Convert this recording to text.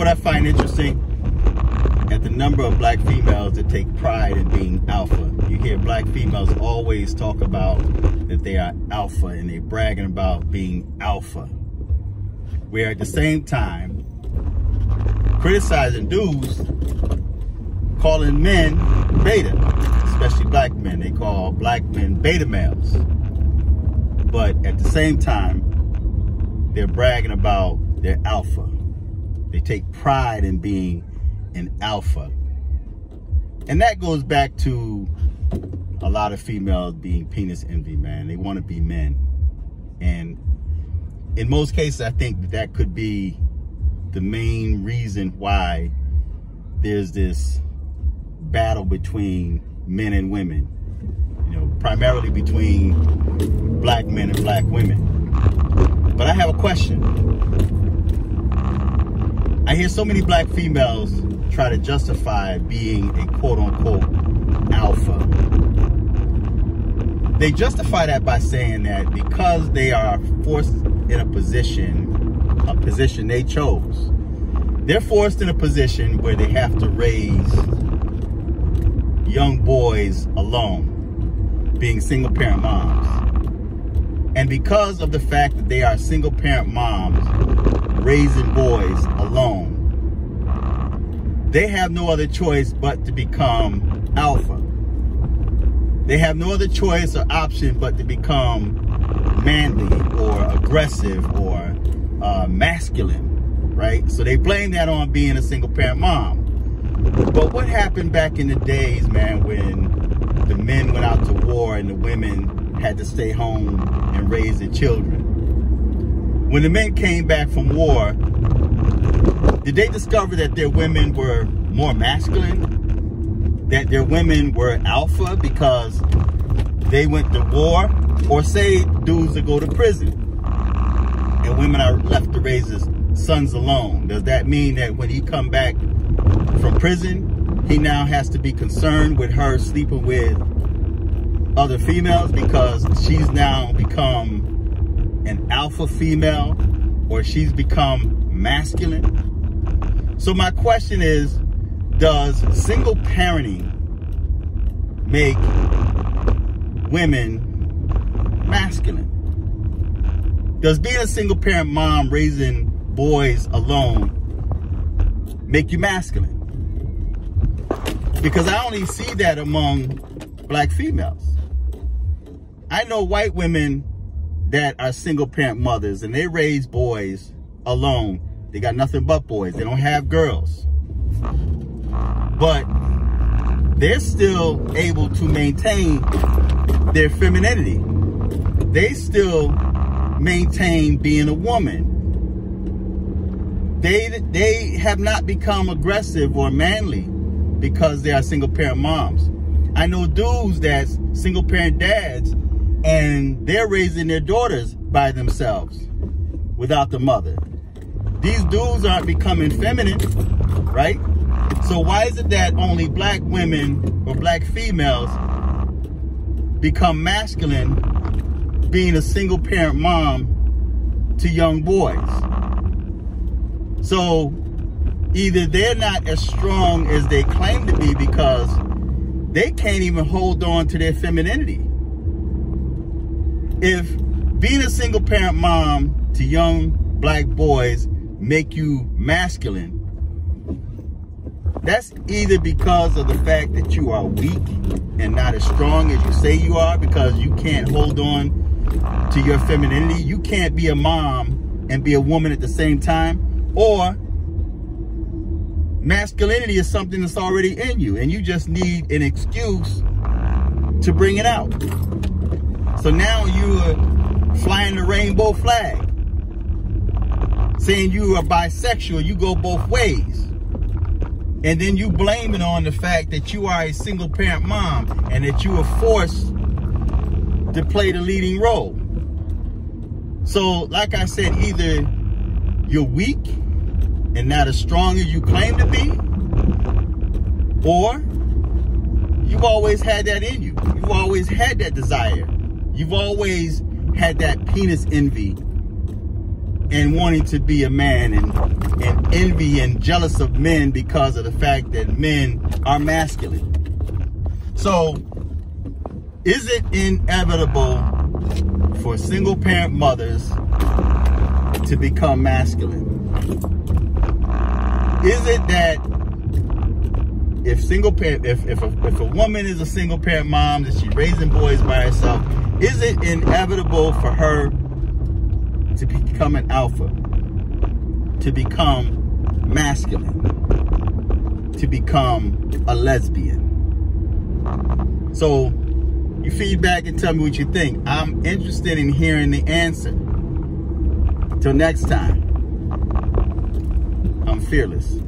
what I find interesting? At the number of black females that take pride in being alpha. You hear black females always talk about that they are alpha and they're bragging about being alpha. Where at the same time, criticizing dudes, calling men beta, especially black men. They call black men beta males. But at the same time, they're bragging about their alpha. They take pride in being an alpha. And that goes back to a lot of females being penis envy, man. They want to be men. And in most cases, I think that could be the main reason why there's this battle between men and women. You know, primarily between black men and black women. But I have a question. I hear so many black females try to justify being a quote-unquote alpha. They justify that by saying that because they are forced in a position they chose. They're forced in a position where they have to raise young boys alone, being single-parent moms. And because of the fact that they are single-parent moms raising boys alone, they have no other choice but to become alpha. They have no other choice or option but to become manly or aggressive or masculine, right? So they blame that on being a single-parent mom. But what happened back in the days, man, when the men went out to war and the women had to stay home and raise their children? When the men came back from war, did they discover that their women were more masculine? That their women were alpha because they went to war? Or say dudes that go to prison and women are left to raise his sons alone? Does that mean that when he come back from prison, he now has to be concerned with her sleeping with other females because she's now become an alpha female or she's become masculine? So my question is, does single parenting make women masculine? Does being a single parent mom raising boys alone make you masculine? Because I only see that among black females. I know white women that are single parent mothers and they raise boys alone. They got nothing but boys. They don't have girls. But they're still able to maintain their femininity. They still maintain being a woman. They have not become aggressive or manly because they are single parent moms. I know dudes that's single parent dads and they're raising their daughters by themselves without the mother. These dudes aren't becoming feminine, right? So why is it that only black women or black females become masculine being a single parent mom to young boys? So either they're not as strong as they claim to be because they can't even hold on to their femininity. If being a single parent mom to young black boys make you masculine, that's either because of the fact that you are weak and not as strong as you say you are because you can't hold on to your femininity. You can't be a mom and be a woman at the same time. Or masculinity is something that's already in you and you just need an excuse to bring it out. So now you are flying the rainbow flag, saying you are bisexual, you go both ways. And then you blame it on the fact that you are a single parent mom and that you are forced to play the leading role. So like I said, either you're weak and not as strong as you claim to be, or you've always had that in you. You've always had that desire. You've always had that penis envy and wanting to be a man, and envy and jealous of men because of the fact that men are masculine. So, is it inevitable for single parent mothers to become masculine? Is it that if a woman is a single parent mom, that she's raising boys by herself, is it inevitable for her to become an alpha, to become masculine, to become a lesbian? So you feedback and tell me what you think. I'm interested in hearing the answer. Till next time, I'm fearless.